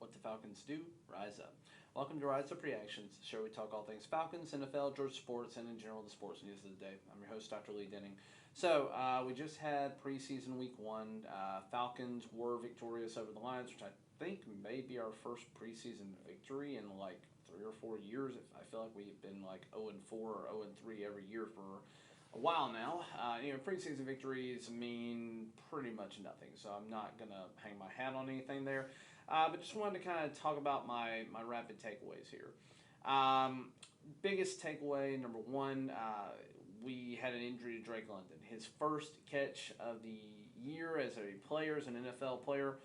What the Falcons do, rise up. Welcome to Rise Up Reactions, the show where we talk all things Falcons, NFL, Georgia sports, and in general the sports news of the day. I'm your host, Dr. Lee Denning. So, we just had preseason week 1. Falcons were victorious over the Lions, which I think may be our first preseason victory in like 3 or 4 years. I feel like we've been like 0-4 or 0-3 every year for a while now. Preseason victories mean pretty much nothing, so I'm not going to hang my hat on anything there. But just wanted to kind of talk about my rapid takeaways here. Biggest takeaway, number one, we had an injury to Drake London. His first catch of the year as a player, as an NFL player,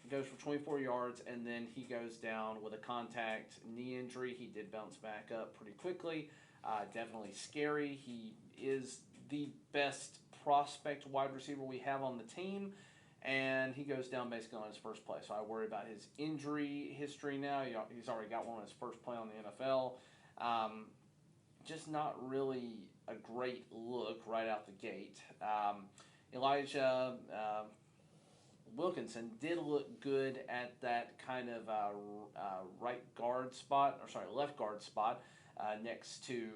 goes for 24 yards, and then he goes down with a contact knee injury. He did bounce back up pretty quickly. Definitely scary. He is the best prospect wide receiver we have on the team, and he goes down basically on his first play. So I worry about his injury history now. He's already got one on his first play on the NFL. Just not really a great look right out the gate. Elijah Wilkinson did look good at that kind of left guard spot next to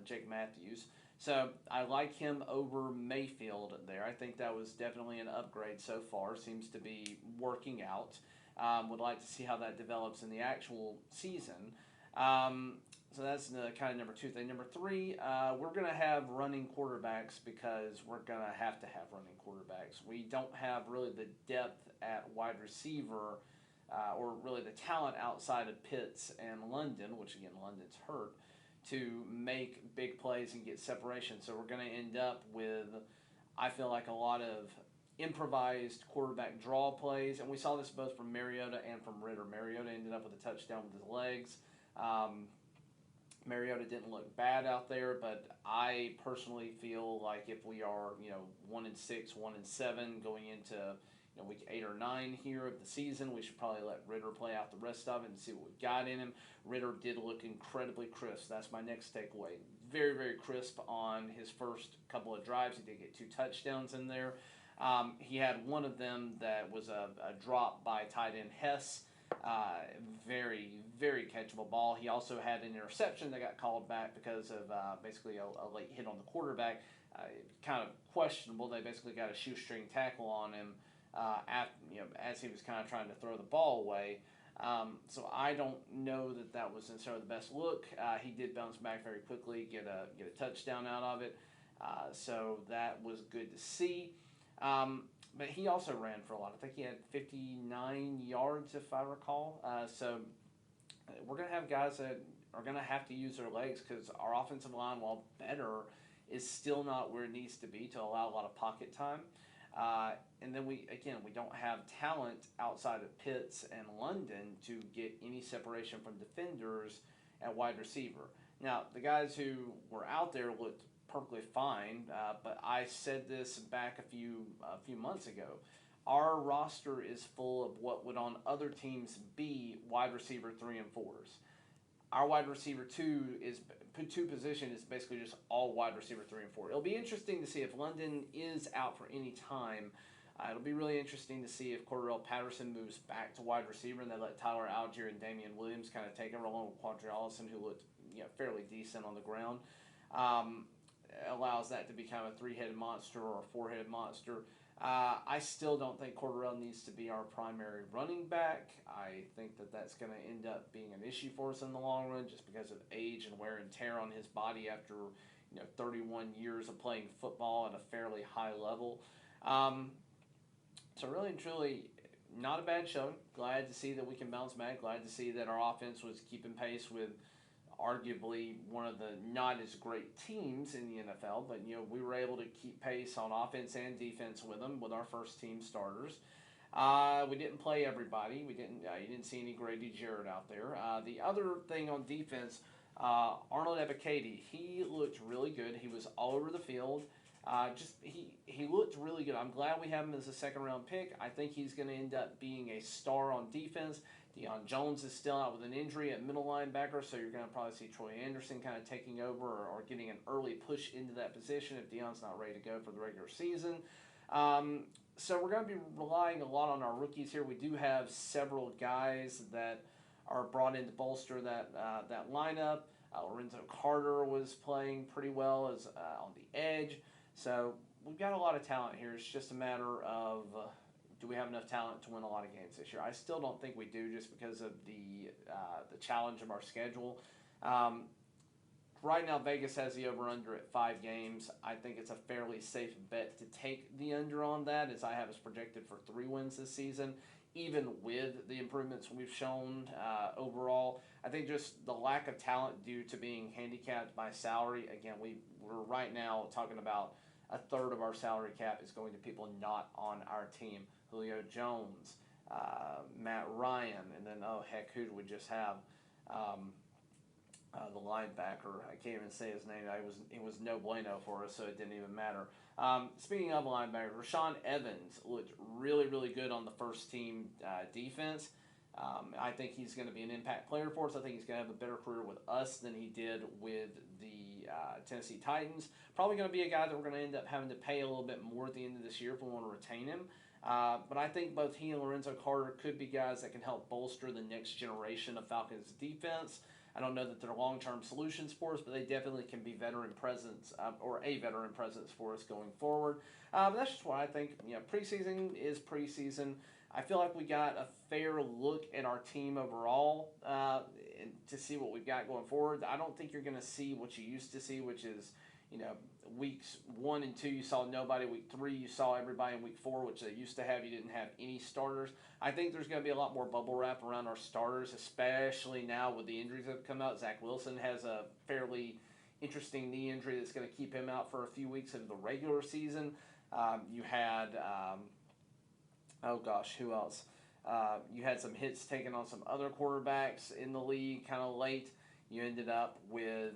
Jake Matthews. So I like him over Mayfield there. I think that was definitely an upgrade so far. Seems to be working out. Would like to see how that develops in the actual season. So that's the kind of number 2 thing. Number 3, we're going to have running quarterbacks because we're going to have running quarterbacks. We don't have really the depth at wide receiver or really the talent outside of Pitts and London, which again, London's hurt, to make big plays and get separation. So we're going to end up with, I feel like, a lot of improvised quarterback draw plays. And we saw this both from Mariota and from Ritter. Mariota ended up with a touchdown with his legs. Mariota didn't look bad out there, but I personally feel like if we are, 1-6, 1-7 going into week 8 or 9 here of the season, we should probably let Ritter play out the rest of it and see what we've got in him. Ritter did look incredibly crisp. That's my next takeaway. Very, very crisp on his first couple of drives. He did get 2 touchdowns in there. He had one of them that was a drop by tight end Hess. Very, very catchable ball. He also had an interception that got called back because of basically a late hit on the quarterback. Kind of questionable. They basically got a shoestring tackle on him as he was kind of trying to throw the ball away. So I don't know that was necessarily the best look. He did bounce back very quickly, get a touchdown out of it. So that was good to see. But he also ran for a lot. I think he had 59 yards, if I recall. So we're going to have guys that are going to have to use their legs because our offensive line, while better, is still not where it needs to be to allow a lot of pocket time. And then we don't have talent outside of Pitts and London to get any separation from defenders at wide receiver. Now, the guys who were out there looked perfectly fine, but I said this back a few months ago. Our roster is full of what would on other teams be wide receiver 3 and 4s. Our wide receiver 2 position is basically just all wide receiver 3 and 4. It'll be interesting to see if London is out for any time. It'll be really interesting to see if Cordarrelle Patterson moves back to wide receiver and they let Tyler Algier and Damian Williams kind of take over along with Quadri Allison, who looked fairly decent on the ground. Allows that to be kind of a 3-headed monster or a 4-headed monster. I still don't think Cordarrelle needs to be our primary running back. I think that's going to end up being an issue for us in the long run just because of age and wear and tear on his body after 31 years of playing football at a fairly high level. So really and truly, not a bad show. Glad to see that we can bounce back. Glad to see that our offense was keeping pace with arguably one of the not as great teams in the NFL, but we were able to keep pace on offense and defense with them with our first team starters. We didn't play everybody. You didn't see any Grady Jarrett out there. The other thing on defense, Arnold Ebiketie, he looked really good. He was all over the field. He looked really good. I'm glad we have him as a 2nd-round pick. I think he's going to end up being a star on defense. Deion Jones is still out with an injury at middle linebacker, so you're going to probably see Troy Anderson kind of taking over or getting an early push into that position if Deion's not ready to go for the regular season. So we're going to be relying a lot on our rookies here. We do have several guys that are brought in to bolster that lineup. Lorenzo Carter was playing pretty well as on the edge. So we've got a lot of talent here. It's just a matter of do we have enough talent to win a lot of games this year? I still don't think we do, just because of the challenge of our schedule. Right now, Vegas has the over-under at 5 games. I think it's a fairly safe bet to take the under on that, as I have us projected for 3 wins this season, even with the improvements we've shown overall. I think just the lack of talent due to being handicapped by salary. Again, we're right now talking about a third of our salary cap is going to people not on our team. Julio Jones, Matt Ryan, and then, who do we just have? The linebacker, I can't even say his name. It was no bueno for us, so it didn't even matter. Speaking of linebacker, Rashaan Evans looked really, really good on the first team defense. I think he's going to be an impact player for us. I think he's going to have a better career with us than he did with the Tennessee Titans. Probably going to be a guy that we're going to end up having to pay a little bit more at the end of this year if we want to retain him. But I think both he and Lorenzo Carter could be guys that can help bolster the next generation of Falcons defense. I don't know that they're long-term solutions for us, but they definitely can be veteran presence or a veteran presence for us going forward. But that's just what I think. Preseason is preseason. I feel like we got a fair look at our team overall and to see what we've got going forward. I don't think you're going to see what you used to see, which is, weeks 1 and 2 you saw nobody. Week 3 you saw everybody. In week 4, which they used to have, you didn't have any starters. I think there's going to be a lot more bubble wrap around our starters, especially now with the injuries that have come out. Zach Wilson has a fairly interesting knee injury that's going to keep him out for a few weeks of the regular season. You had, who else? You had some hits taken on some other quarterbacks in the league kind of late. You ended up with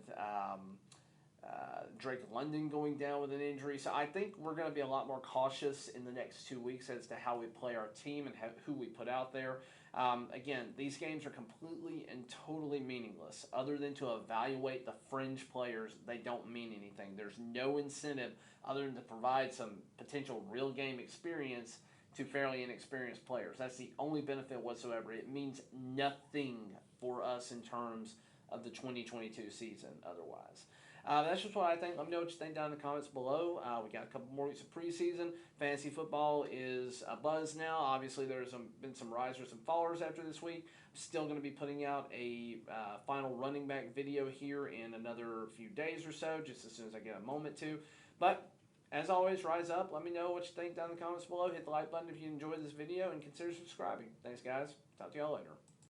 Drake London going down with an injury. So I think we're going to be a lot more cautious in the next 2 weeks as to how we play our team and who we put out there. Again, these games are completely and totally meaningless. Other than to evaluate the fringe players, they don't mean anything. There's no incentive other than to provide some potential real game experience to fairly inexperienced players. That's the only benefit whatsoever. It means nothing for us in terms of the 2022 season otherwise. That's just what I think. Let me know what you think down in the comments below. We got a couple more weeks of preseason. Fantasy football is a buzz now. Obviously, there's been some risers and fallers after this week. I'm still going to be putting out a final running back video here in another few days or so, just as soon as I get a moment to. But as always, rise up. Let me know what you think down in the comments below. Hit the like button if you enjoyed this video, and consider subscribing. Thanks, guys. Talk to y'all later.